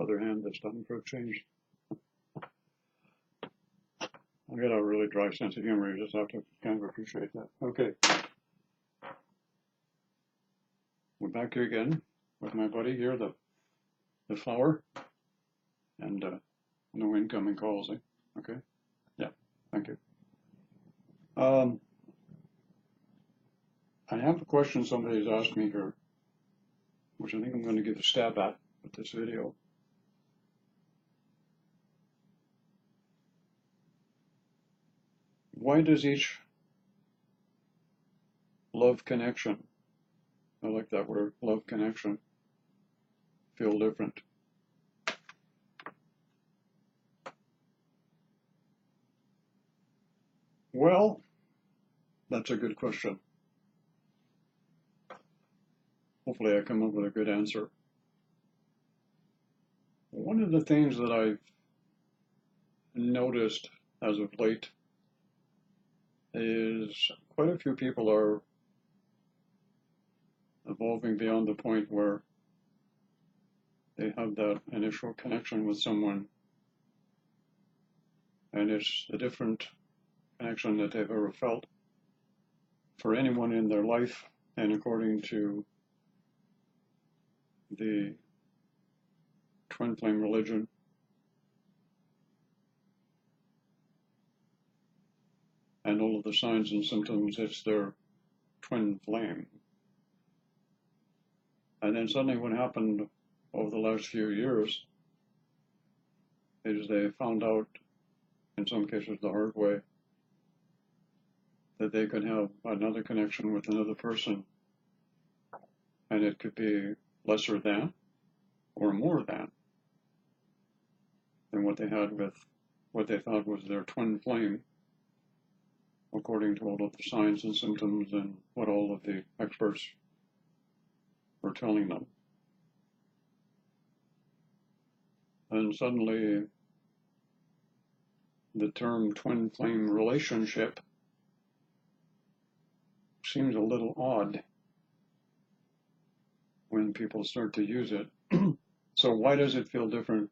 other hand this time for a change. I got a really dry sense of humor. You just have to kind of appreciate that. Okay. We're back here again with my buddy here, the flower, and no incoming calls. Okay. Yeah. Thank you. I have a question somebody's asked me here, which I think I'm going to give a stab at with this video. Why does each love connection, I like that word, love connection, feel different? Well, that's a good question. Hopefully I come up with a good answer. One of the things that I've noticed as of late is quite a few people are evolving beyond the point where they have that initial connection with someone, and it's a different connection that they've ever felt for anyone in their life. And according to the twin flame religion, and all of the signs and symptoms, it's their twin flame. And then suddenly what happened over the last few years is they found out, in some cases the hard way, that they could have another connection with another person, and it could be lesser than or more than what they had with what they thought was their twin flame, according to all of the signs and symptoms and what all of the experts were telling them. And suddenly the term twin flame relationship seems a little odd when people start to use it. So why does it feel different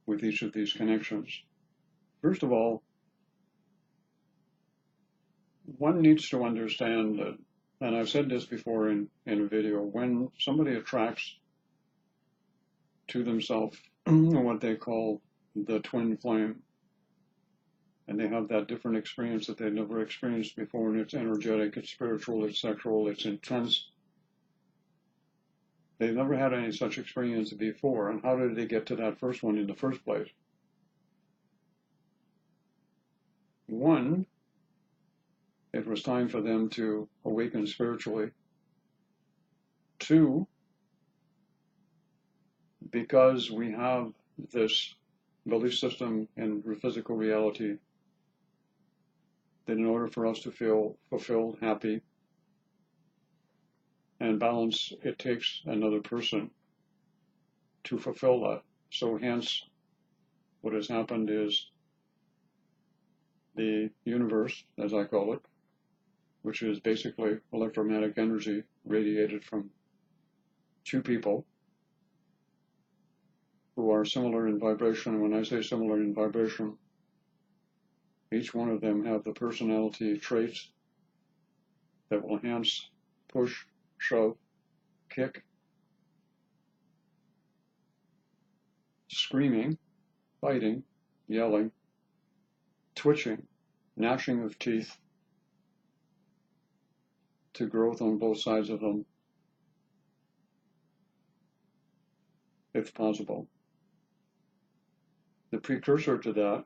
with each of these connections? First of all, one needs to understand that, and I've said this before in a video, when somebody attracts to themselves what they call the twin flame, and they have that different experience that they've never experienced before, and it's energetic, it's spiritual, it's sexual, it's intense. They've never had any such experience before, and how did they get to that first one in the first place? One, it was time for them to awaken spiritually. Two, because we have this belief system in physical reality that in order for us to feel fulfilled, happy, and balanced, it takes another person to fulfill that. So hence, what has happened is the universe, as I call it, which is basically electromagnetic energy radiated from two people who are similar in vibration. When I say similar in vibration, each one of them have the personality traits that will enhance, push, shove, kick, screaming, fighting, yelling, twitching, gnashing of teeth, to growth on both sides of them, if possible. The precursor to that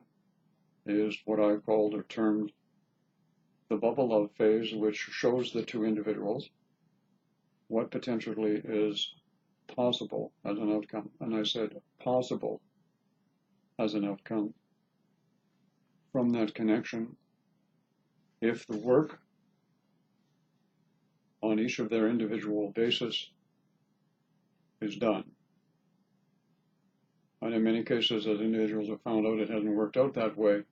is what I called or termed the bubble love phase, which shows the two individuals what potentially is possible as an outcome. And I said possible as an outcome from that connection if the work on each of their individual basis is done. And in many cases, as individuals have found out, it hasn't worked out that way.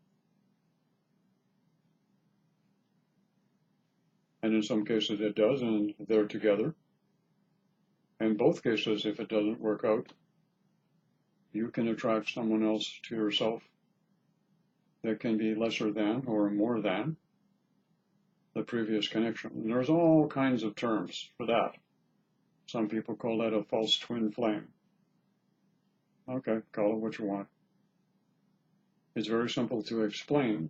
And in some cases it does, and they're together. In both cases, if it doesn't work out, you can attract someone else to yourself that can be lesser than or more than the previous connection. And there's all kinds of terms for that. Some people call that a false twin flame. Okay, call it what you want. It's very simple to explain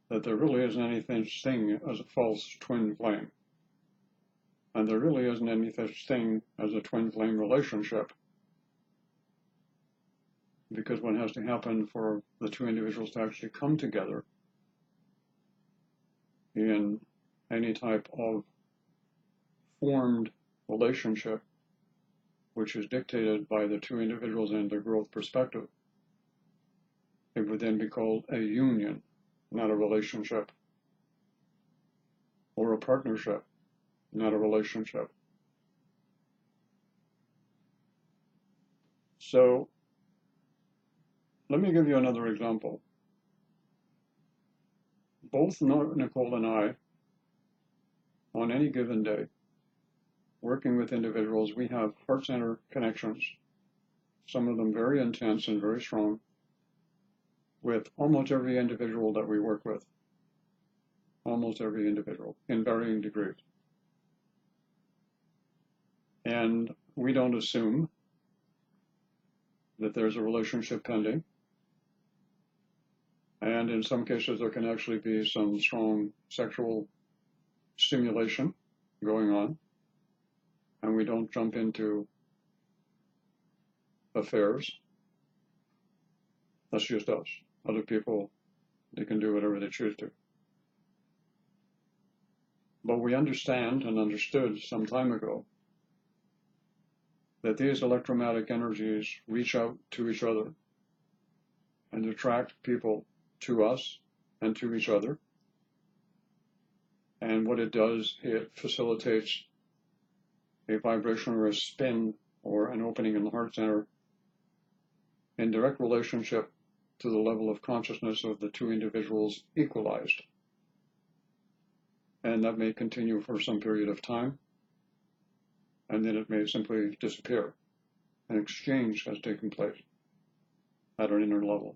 that there really isn't any such thing as a false twin flame. And there really isn't any such thing as a twin flame relationship. Because what has to happen for the two individuals to actually come together in any type of formed relationship, which is dictated by the two individuals and their growth perspective, it would then be called a union, not a relationship, or a partnership, not a relationship. So, let me give you another example. Both Nicole and I, on any given day, working with individuals, we have heart center connections, some of them very intense and very strong, with almost every individual that we work with. Almost every individual, in varying degrees. And we don't assume that there's a relationship pending. And in some cases, there can actually be some strong sexual stimulation going on. And we don't jump into affairs. That's just us. Other people, they can do whatever they choose to. But we understand and understood some time ago that these electromagnetic energies reach out to each other and attract people to us and to each other. And what it does, it facilitates a vibration or a spin or an opening in the heart center in direct relationship to the level of consciousness of the two individuals equalized. And that may continue for some period of time, and then it may simply disappear. An exchange has taken place at an inner level.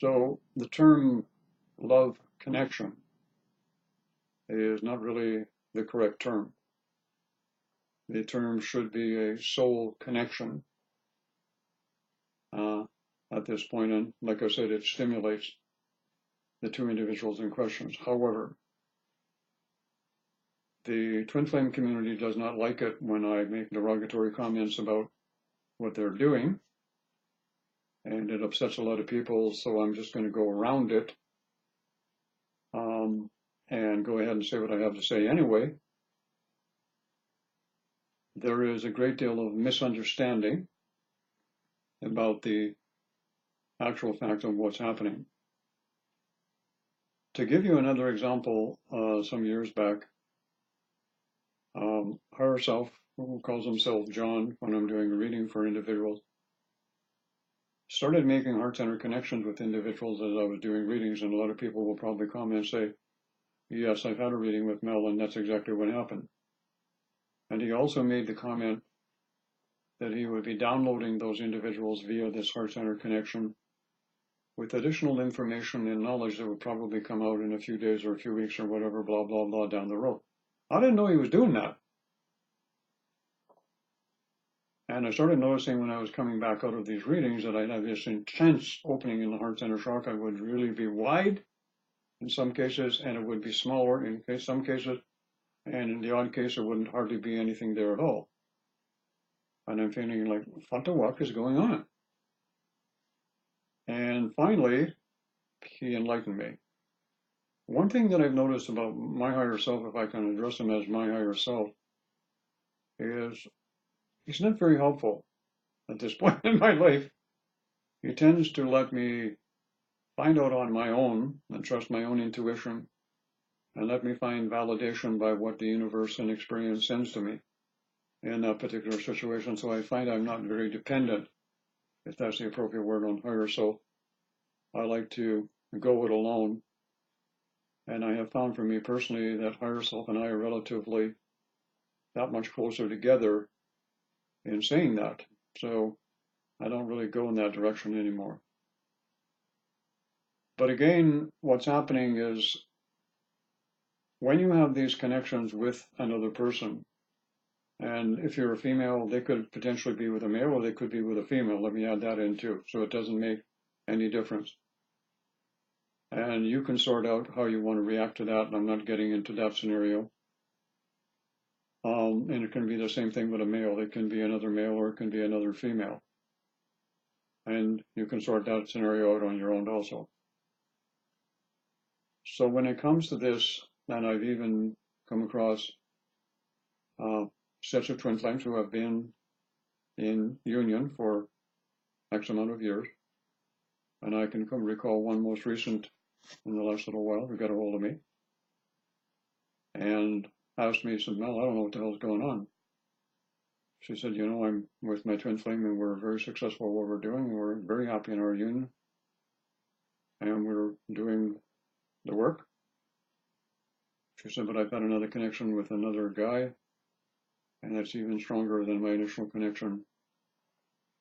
So the term love connection is not really the correct term. The term should be a soul connection at this point, and like I said, it stimulates the two individuals in questions. However, the twin flame community does not like it when I make derogatory comments about what they're doing, and it upsets a lot of people, so I'm just going to go around it and go ahead and say what I have to say anyway. There is a great deal of misunderstanding about the actual fact of what's happening. To give you another example, some years back, higher self, who calls himself John when I'm doing a reading for individuals, started making heart center connections with individuals as I was doing readings, and a lot of people will probably comment and say, yes, I've had a reading with Mel, and that's exactly what happened. And he also made the comment that he would be downloading those individuals via this heart center connection with additional information and knowledge that would probably come out in a few days or a few weeks or whatever, blah, blah, blah, down the road. I didn't know he was doing that. And I started noticing when I was coming back out of these readings that I'd have this intense opening in the heart center chakra. It would really be wide in some cases, and it would be smaller in some cases, and in the odd case, there wouldn't hardly be anything there at all. And I'm feeling like, what the fuck is going on? And finally, he enlightened me. One thing that I've noticed about my higher self, if I can address him as my higher self, is he's not very helpful at this point in my life. He tends to let me find out on my own and trust my own intuition and let me find validation by what the universe and experience sends to me in that particular situation. So I find I'm not very dependent, if that's the appropriate word, on higher self. I like to go it alone. And I have found for me personally that higher self and I are relatively that much closer together in saying that. So I don't really go in that direction anymore. But again, what's happening is when you have these connections with another person, and if you're a female, they could potentially be with a male or they could be with a female. Let me add that in too. So it doesn't make any difference. And you can sort out how you want to react to that. And I'm not getting into that scenario. And it can be the same thing with a male. It can be another male or it can be another female. And you can sort that scenario out on your own also. So when it comes to this, and I've even come across sets of twin flames who have been in union for X amount of years. And I can recall one most recent in the last little while who got a hold of me and asked me, said, Mel, I don't know what the hell's going on. She said, you know, I'm with my twin flame and we're very successful at what we're doing. We're very happy in our union and we're doing the work. She said, but I've got another connection with another guy and that's even stronger than my initial connection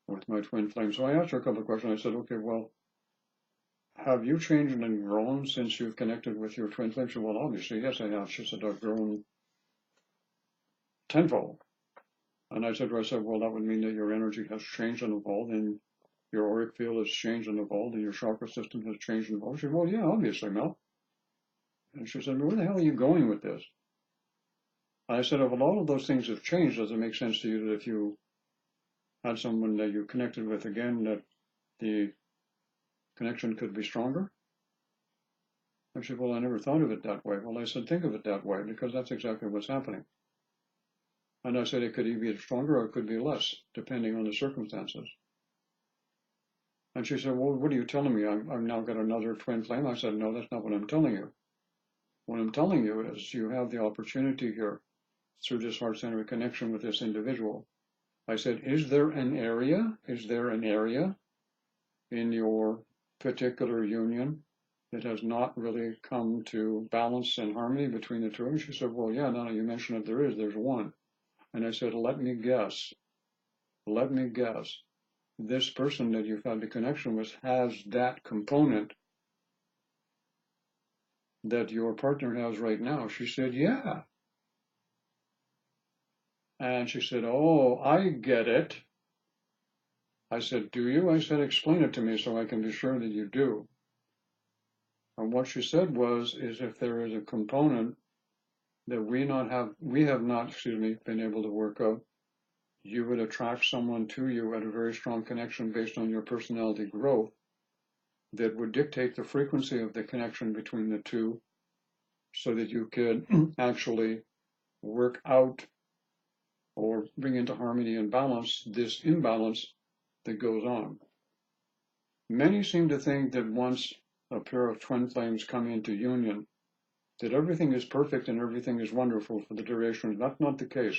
with my twin flame. So I asked her a couple of questions. I said, okay, well, have you changed and grown since you've connected with your twin flame? She said, well, obviously, yes, I have. She said, I've grown tenfold. And I said to her, well, that would mean that your energy has changed and evolved, and your auric field has changed and evolved, and your chakra system has changed and evolved. She said, well, yeah, obviously, Mel. And she said, where the hell are you going with this? And I said, if a lot of those things have changed, does it make sense to you that if you had someone that you connected with again, that the connection could be stronger? And she said, well, I never thought of it that way. Well, I said, think of it that way, because that's exactly what's happening. And I said, it could either be stronger or it could be less, depending on the circumstances. And she said, well, what are you telling me? I've now got another twin flame. I said, no, that's not what I'm telling you. What I'm telling you is you have the opportunity here through this heart-centered connection with this individual. I said, is there an area in your particular union that has not really come to balance and harmony between the two? And she said, well, yeah, now you mentioned it, there's one. And I said, let me guess, this person that you've had the connection with has that component that your partner has right now. She said, yeah. And she said, oh, I get it. I said, do you? I said, explain it to me so I can be sure that you do. And what she said is if there is a component that we have not been able to work out, you would attract someone to you at a very strong connection based on your personality growth that would dictate the frequency of the connection between the two so that you could actually work out or bring into harmony and balance this imbalance that goes on. Many seem to think that once a pair of twin flames come into union, that everything is perfect and everything is wonderful for the duration. That's not the case.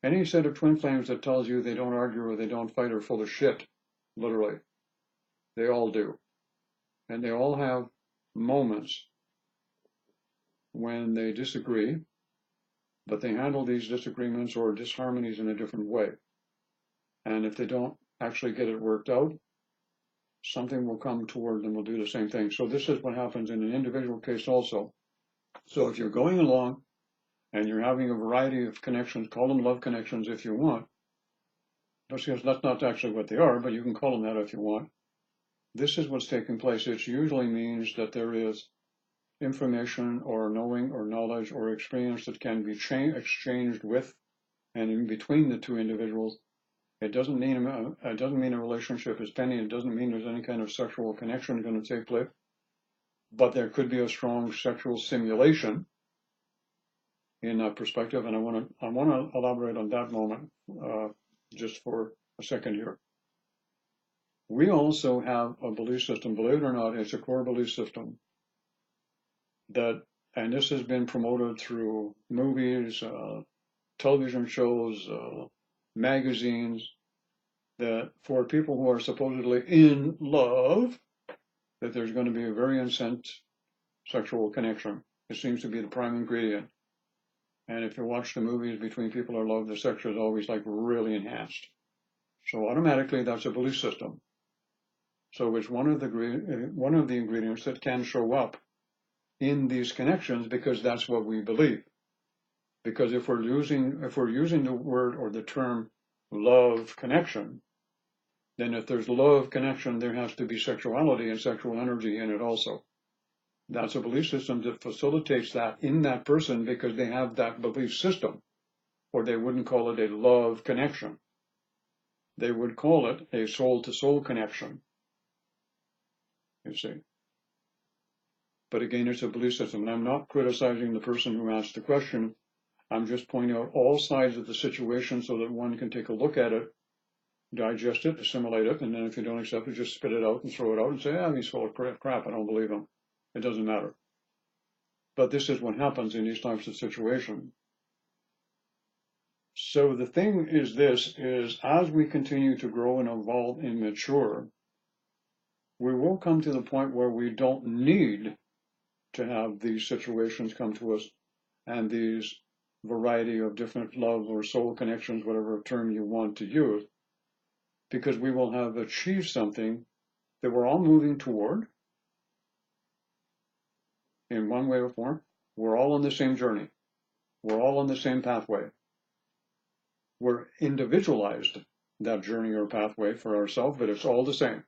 Any set of twin flames that tells you they don't argue or they don't fight are full of shit, literally. They all do. And they all have moments when they disagree, but they handle these disagreements or disharmonies in a different way. And if they don't actually get it worked out, something will come toward them will do the same thing. So this is what happens in an individual case also. So if you're going along and you're having a variety of connections, call them love connections if you want, because that's not actually what they are, but you can call them that if you want. This is what's taking place. It usually means that there is information or knowing or knowledge or experience that can be exchanged with and in between the two individuals. It doesn't mean a relationship is pending. It doesn't mean there's any kind of sexual connection going to take place, but there could be a strong sexual simulation in that perspective. And I want to elaborate on that moment just for a second here. We also have a belief system. Believe it or not, it's a core belief system that, and this has been promoted through movies, television shows, magazines, that for people who are supposedly in love, that there's going to be a very intense sexual connection. It seems to be the prime ingredient. And if you watch the movies between people who love, the sex is always like really enhanced. So automatically that's a belief system. So it's one of the ingredients that can show up in these connections because that's what we believe. Because if we're using the word or the term love connection, then if there's love connection, there has to be sexuality and sexual energy in it also. That's a belief system that facilitates that in that person because they have that belief system, or they wouldn't call it a love connection. They would call it a soul-to-soul connection, you see. But again, it's a belief system, and I'm not criticizing the person who asked the question. I'm just pointing out all sides of the situation so that one can take a look at it, digest it, assimilate it, and then if you don't accept it, just spit it out and throw it out and say, he's full of crap, I don't believe him. It doesn't matter. But this is what happens in these types of situations. So the thing is this, is as we continue to grow and evolve and mature, we will come to the point where we don't need to have these situations come to us and these variety of different love or soul connections, whatever term you want to use, because we will have achieved something that we're all moving toward in one way or form. We're all on the same journey. We're all on the same pathway. We're individualized, that journey or pathway for ourselves, but it's all the same.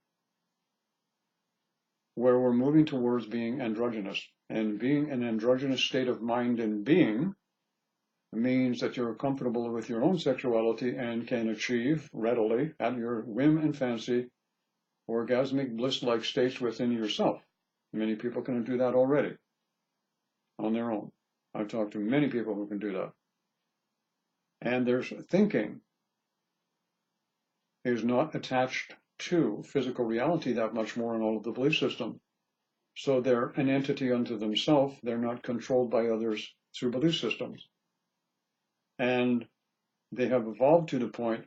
Where we're moving towards being androgynous. And being an androgynous state of mind and being means that you're comfortable with your own sexuality and can achieve readily, at your whim and fancy, orgasmic bliss-like states within yourself. Many people can do that already on their own. I've talked to many people who can do that. And their thinking is not attached to physical reality that much more in all of the belief system. So they're an entity unto themselves. They're not controlled by others through belief systems. And they have evolved to the point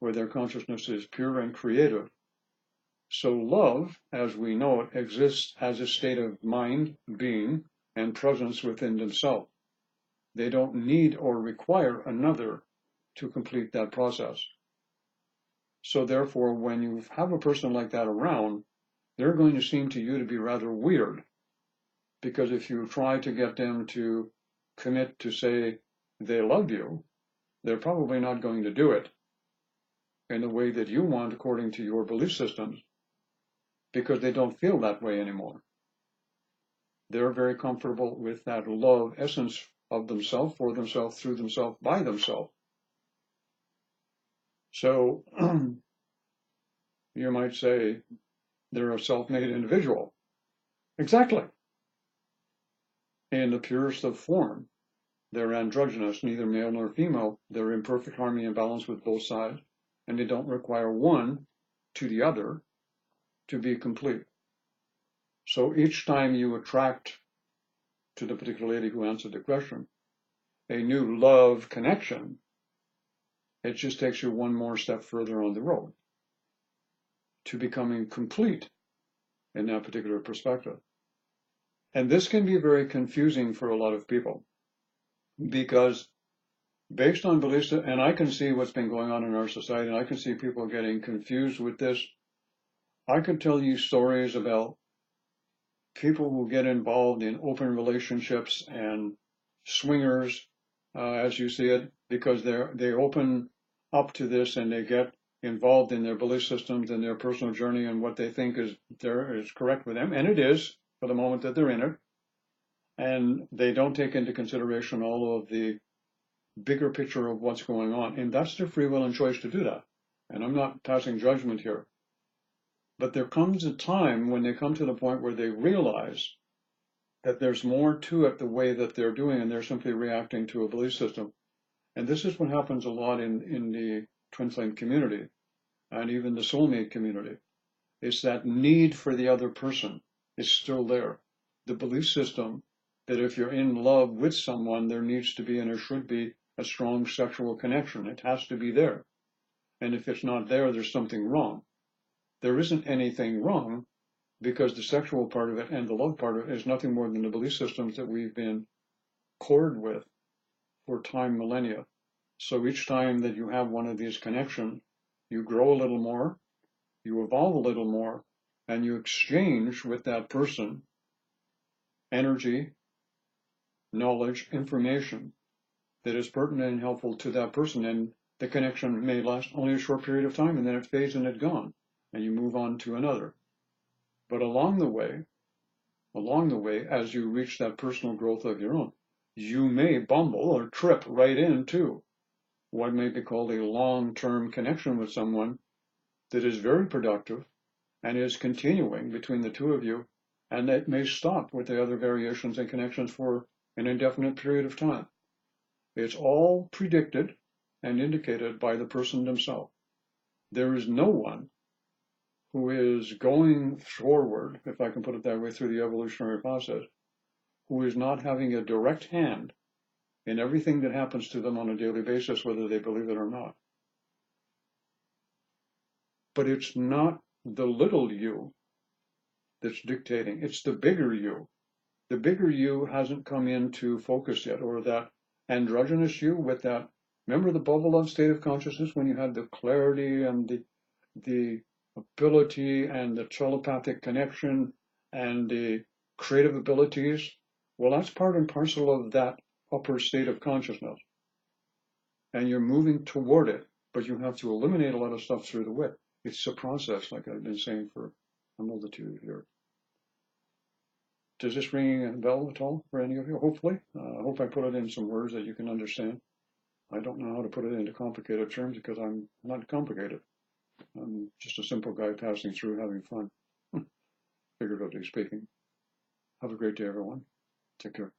where their consciousness is pure and creative. So love, as we know it, exists as a state of mind, being, and presence within themselves. They don't need or require another to complete that process. So therefore, when you have a person like that around, they're going to seem to you to be rather weird. Because if you try to get them to commit to say they love you, they're probably not going to do it in the way that you want according to your belief systems, because they don't feel that way anymore. They're very comfortable with that love essence of themselves, for themselves, through themselves, by themselves. So you might say they're a self-made individual. Exactly. In the purest of form, they're androgynous, neither male nor female. They're in perfect harmony and balance with both sides, and they don't require one to the other to be complete. So each time you attract, to the particular lady who answered the question, a new love connection, it just takes you one more step further on the road to becoming complete in that particular perspective. And this can be very confusing for a lot of people, because based on beliefs, and I can see what's been going on in our society, and I can see people getting confused with this. I could tell you stories about people who get involved in open relationships and swingers, as you see it, because they open up to this and they get involved in their belief systems and their personal journey and what they think is correct with them, and it is for the moment that they're in it, and they don't take into consideration all of the bigger picture of what's going on, and that's their free will and choice to do that. And I'm not passing judgment here. But there comes a time when they come to the point where they realize that there's more to it the way that they're doing, and they're simply reacting to a belief system. And this is what happens a lot in the twin flame community and even the soulmate community. It's that need for the other person is still there. The belief system that if you're in love with someone, there needs to be and there should be a strong sexual connection. It has to be there. And if it's not there, there's something wrong. There isn't anything wrong, because the sexual part of it and the love part of it is nothing more than the belief systems that we've been cored with for time millennia. So each time that you have one of these connections, you grow a little more, you evolve a little more, and you exchange with that person energy, knowledge, information that is pertinent and helpful to that person. And the connection may last only a short period of time, and then it fades and it's gone, and you move on to another. But along the way, as you reach that personal growth of your own, you may bumble or trip right into what may be called a long-term connection with someone that is very productive and is continuing between the two of you, and that may stop with the other variations and connections for an indefinite period of time. It's all predicted and indicated by the person themselves. There is no one who is going forward, if I can put it that way, through the evolutionary process, who is not having a direct hand in everything that happens to them on a daily basis, whether they believe it or not. But it's not the little you that's dictating, it's the bigger you. The bigger you hasn't come into focus yet, or that androgynous you with that, remember the bubble of state of consciousness when you had the clarity and the ability and the telepathic connection and the creative abilities? Well, that's part and parcel of that upper state of consciousness. And you're moving toward it, but you have to eliminate a lot of stuff through the way. It's a process, like I've been saying for a multitude of years. Does this ring a bell at all for any of you? Hopefully. I hope I put it in some words that you can understand. I don't know how to put it into complicated terms because I'm not complicated. I'm just a simple guy passing through having fun, figuratively speaking. Have a great day, everyone. Take care.